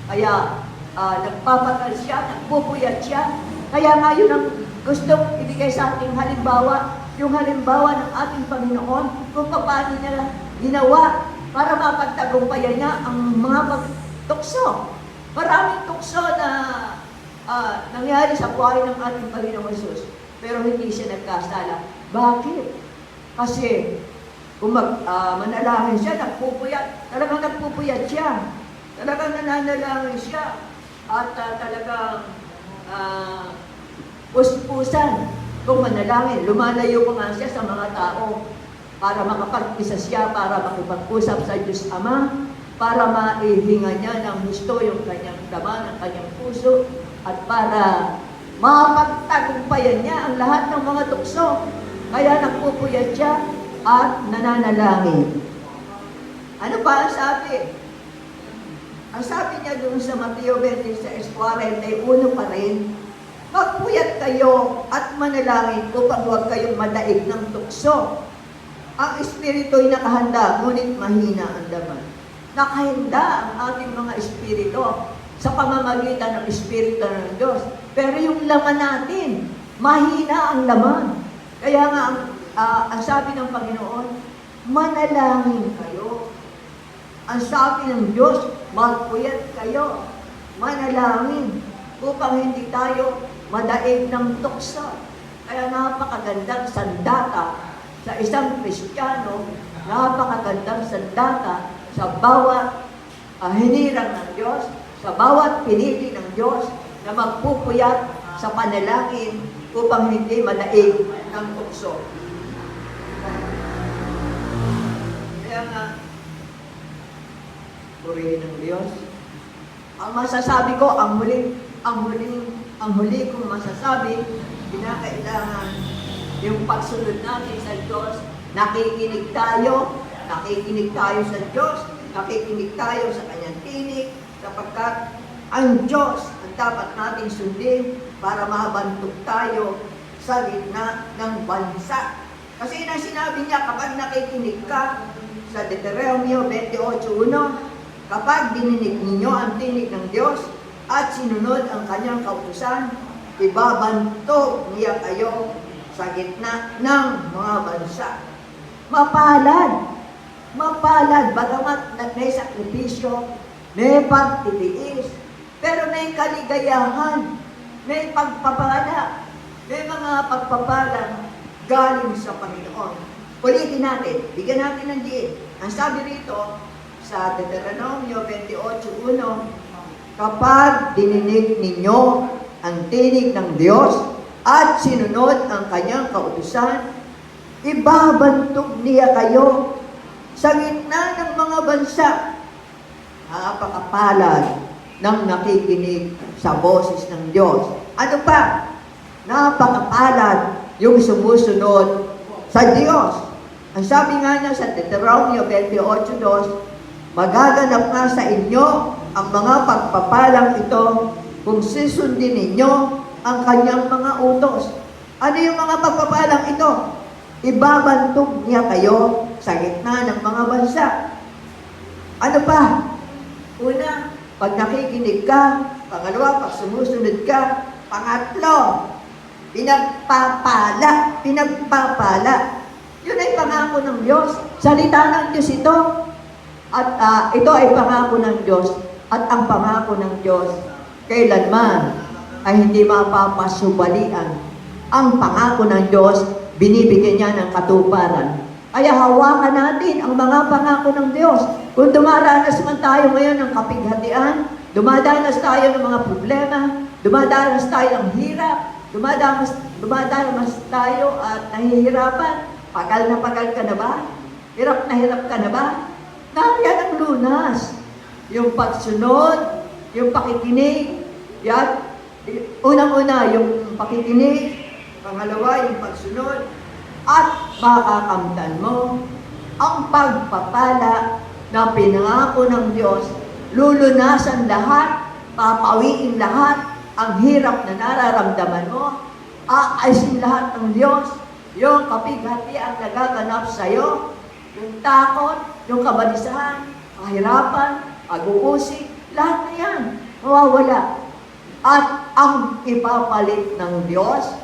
Kaya nagpapagal siya, nagpupuyat siya. Kaya nga yun ang gustong ibigay sa ating halimbawa, yung halimbawa ng ating Panginoon kung paano niya ginawa para mapagtagumpayan niya ang mga pagtukso. Maraming tukso na nangyari sa buhay ng ating Panginoong Jesus, pero hindi siya nagkasala. Bakit? Kasi kung manalangin siya, nagpupuyat. Talagang nagpupuyat siya. Talagang nananalangin siya. At talagang puspusan kung manalangin. Lumalayo pa nga siya sa mga tao para makapag-isa siya, para makipag-usap sa Diyos Ama, para maihinga niya ng gusto yung kanyang dama, ng kanyang puso, at para mapagtagumpayan niya ang lahat ng mga tukso. Kaya nagpupuyat siya at nananalangin. Ano pa ang sabi? Ang sabi niya doon sa Mateo 26:41 pa rin, magpuyat kayo at manalangin upang huwag kayong madaig ng tukso. Ang espiritu'y nakahanda, ngunit mahina ang laman. Nakahanda ang ating mga espiritu sa pamamagitan ng espiritu ng Diyos. Pero yung laman natin, mahina ang laman. Kaya nga, ang sabi ng Panginoon, manalangin kayo. Ang sabi ng Diyos, magpuyat kayo, manalangin, upang hindi tayo madaig ng tukso. Kaya napakagandang sandata sa isang Kristiyano, napakagandang sandata sa bawat hinirang ng Diyos, sa bawat pinili ng Diyos na magpupuyat sa panalangin upang hindi madaig ng tukso. Kaya nga, purihin ng Diyos. Ang masasabi ko, ang huli kong masasabi, kinakailangan yung pagsunod natin sa Diyos, nakikinig tayo sa Diyos, nakikinig tayo sa Kanyang tinig, sapagkat ang Diyos ang dapat nating sundin para mabantog tayo sa gitna ng bansa. Kasi na sinabi niya, kapag nakikinig ka sa Deuteronomio 28:1, kapag dininig ninyo ang tinig ng Diyos at sinunod ang Kanyang kautusan, ibabantog niya kayo sa gitna ng mga bansa. Mapalad, bagamat may sakripisyo, may pagtitiis, pero may kaligayahan, may pagpapala, may mga pagpapalang galing sa Panginoon. Ulitin natin, bigyan natin ng diin. Ang sabi rito sa Deuteronomio 28:1, kapag dininig ninyo ang tinig ng Diyos at sinunod ang Kanyang kautusan, ibabantog niya kayo sa gitna ng mga bansa. Napakapalad ng nakikinig sa boses ng Diyos. Ano pa? Napakapalad yung sumusunod sa Diyos. Ang sabi nga niya sa Deuteronomio 28:2, magaganap nga sa inyo ang mga pagpapalang ito kung susundin ninyo ang Kanyang mga utos. Ano yung mga pagpapalang ito? Ibabantog niya kayo sa gitna ng mga bansa. Ano pa? Una, pag nakikinig ka. Pangalawa, pag sumusunod ka. Pangatlo, pinagpapala. Yun ay pangako ng Diyos. Salita ng Diyos ito. At ito ay pangako ng Diyos. At ang pangako ng Diyos, kailanman ay hindi mapapasubalian. Ang pangako ng Diyos, binibigyan niya ng katuparan. Kaya hawakan natin ang mga pangako ng Diyos. Kung dumaranas man tayo ngayon ng kapighatian, dumadanas tayo ng mga problema, dumadanas tayo ng hirap, dumadanas tayo at nahihirapan. Pagal na pagal ka na ba? Hirap na hirap ka na ba? Nariyan ang lunas. Yung pagsunod, yung pakikinig, yan. Unang-una, yung pakikinig. Pangalawa, yung pagsunod. At makakamtan mo ang pagpapala na pinangako ng Diyos. Lulunasan lahat, papawiin lahat, ang hirap na nararamdaman mo. Aayusin lahat ng Diyos. Yung kapighati ang nagaganap sa'yo. Yung takot, yung kabalisahan, kahirapan, pag-uusig, lahat na yan, mawawala. At ang ipapalit ng Diyos,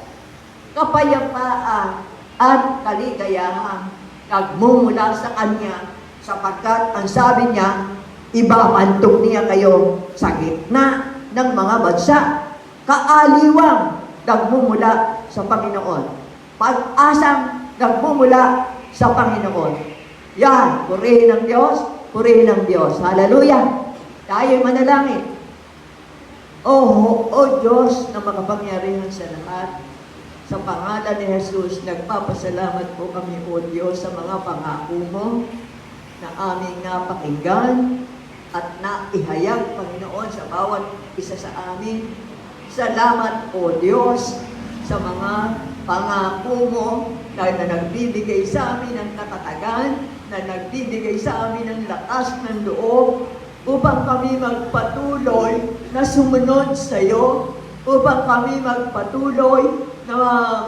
kapayapaan at kaligayahan nagmumula sa Kanya, sapagkat ang sabi niya, ibabantog niya kayo sa gitna ng mga bansa. Kaaliwang nagmumula sa Panginoon. Pag-asang nagmumula sa Panginoon. Yan, purihin ng Diyos, purihin ng Diyos. Hallelujah! Tayo'y manalangin. O Diyos na makapangyarihan sa lahat, sa pangalan ni Jesus, nagpapasalamat po kami, O Diyos, sa mga pangako mo na aming napakinggan at naihayag, Panginoon, sa bawat isa sa amin. Salamat, O Diyos, sa mga pangako mo na nagbibigay sa amin ng katatagan, na nagbibigay sa amin ng lakas ng loob, upang kami magpatuloy na sumunod sa iyo, upang kami magpatuloy na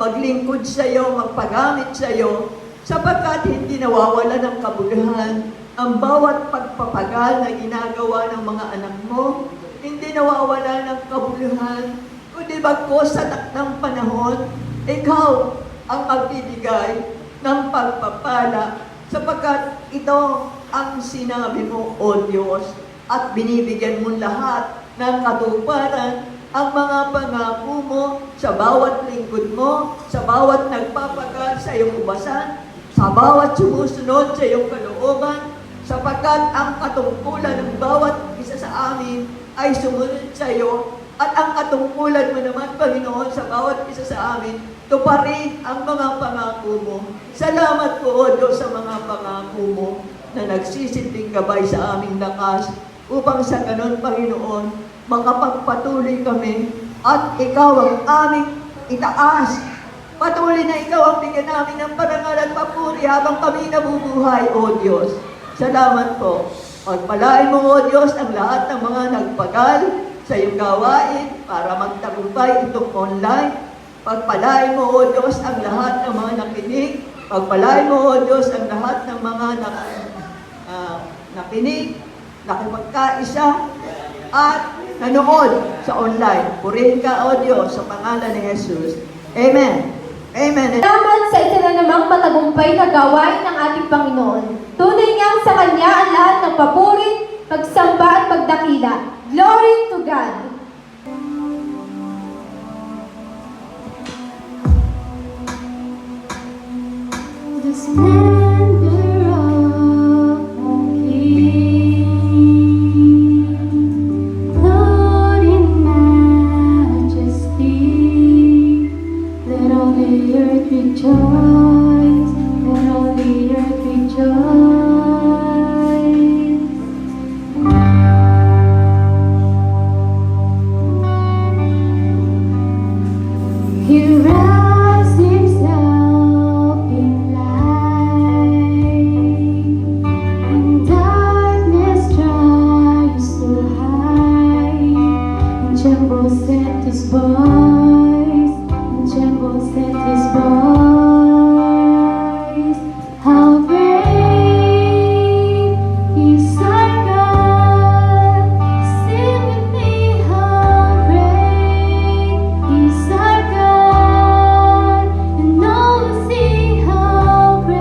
maglingkod sa iyo, magpagamit sa iyo, sapagkat hindi nawawala ng kabuluhan ang bawat pagpapagal na ginagawa ng mga anak mo, hindi nawawala ng kabuluhan, kundi bagkus sa takdang panahon, ikaw ang magbibigay ng pagpapala, sapagkat ito ang sinabi mo, O Diyos, at binibigyan mo lahat ng katuparan ang mga pangako mo sa bawat lingkod mo, sa bawat nagpapagal sa iyong ubasan, sa bawat sumusunod sa iyong kalooban, sapagkat ang katungkulan ng bawat isa sa amin ay sumunod sa iyo, at ang katungkulan mo naman, Panginoon, sa bawat isa sa amin, tuparin ang mga pangako mo. Salamat po, O Diyos, sa mga pangako mo na nagsisilbing gabay sa aming lakas, upang sa ganon, Panginoon, makapagpatuloy kami at ikaw ang aming itaas. Patuloy na ikaw ang bigyan namin ng parangal at papuri habang kami nabubuhay, O Diyos. Salamat po. Pagpalain mo, O Diyos, ang lahat ng mga nagpagal sa iyong gawain para magtagumpay itong online. Pagpalain mo, O Diyos, ang lahat ng mga nakinig. Pagpalain mo, O Diyos, ang lahat ng mga nakinig, nakipagkaisa, at nanood sa online. Purihin ka, O Diyos, sa pangalan ni Jesus. Amen. Amen. Salamat sa isa na namang matagumpay na gawain ng ating Panginoon. Tunay niyang sa Kanya ang lahat ng papuri, pagsamba at pagdakila. Glory to God! The splendor of the King, Lord in majesty, let all the earth rejoice, let all the earth rejoice. He wraps himself in light, and darkness tries to hide, and trembles at his voice, and trembles at his voice. How great is our God! Sing with me, how great is our God, and all will see how great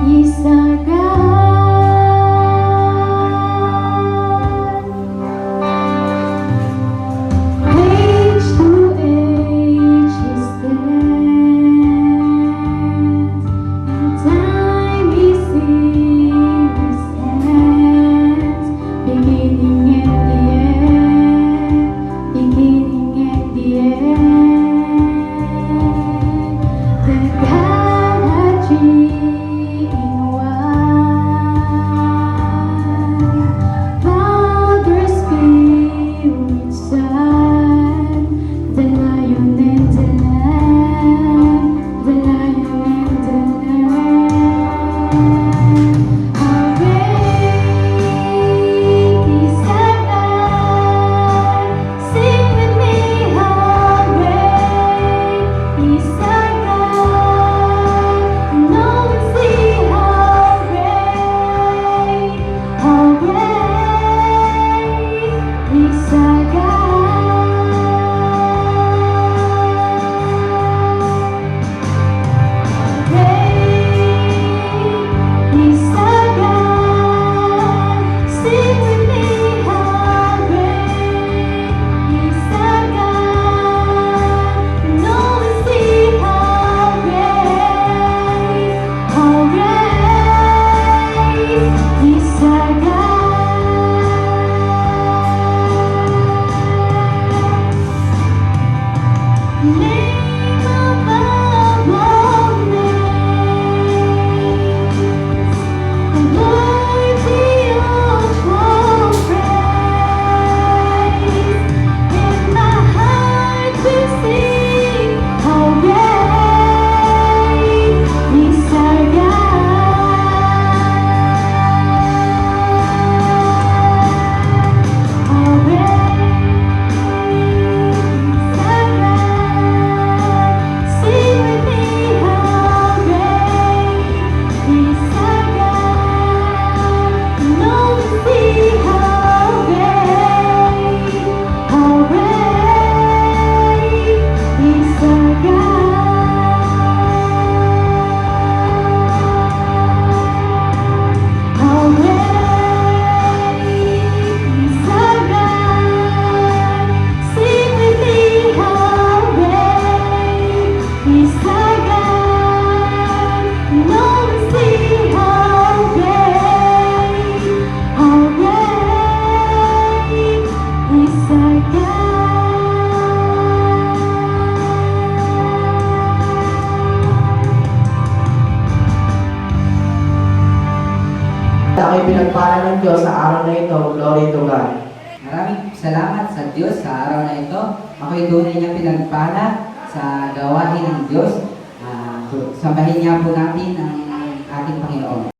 is our God. Age to age He stands, in time He sees His hands, beginning and the end, beginning and the end. The God had three in one, Father, Spirit, Son, the Lion and the Lamb, the Lion and the Lamb. How great is our God! Sing with me, how great is our God, and all will see how great is our God. Great is our God. Sing with me, how great is our God, and all will see how great is our God. Name above all names, worthy of all praise. In my heart will sing, how great is our God. How great is our God. Sing with me, how great is our God. And all will see how great is our God. How great is our God. Sing with me, how great is our God. And all will see how great is our God. Ako'y pinagpala ng Diyos sa araw na ito. Glory to God. Maraming salamat sa Diyos sa araw na ito. Ako'y tunay niya pinagpala sa gawain ng Diyos. Sambahin niya po natin ang ating Panginoon.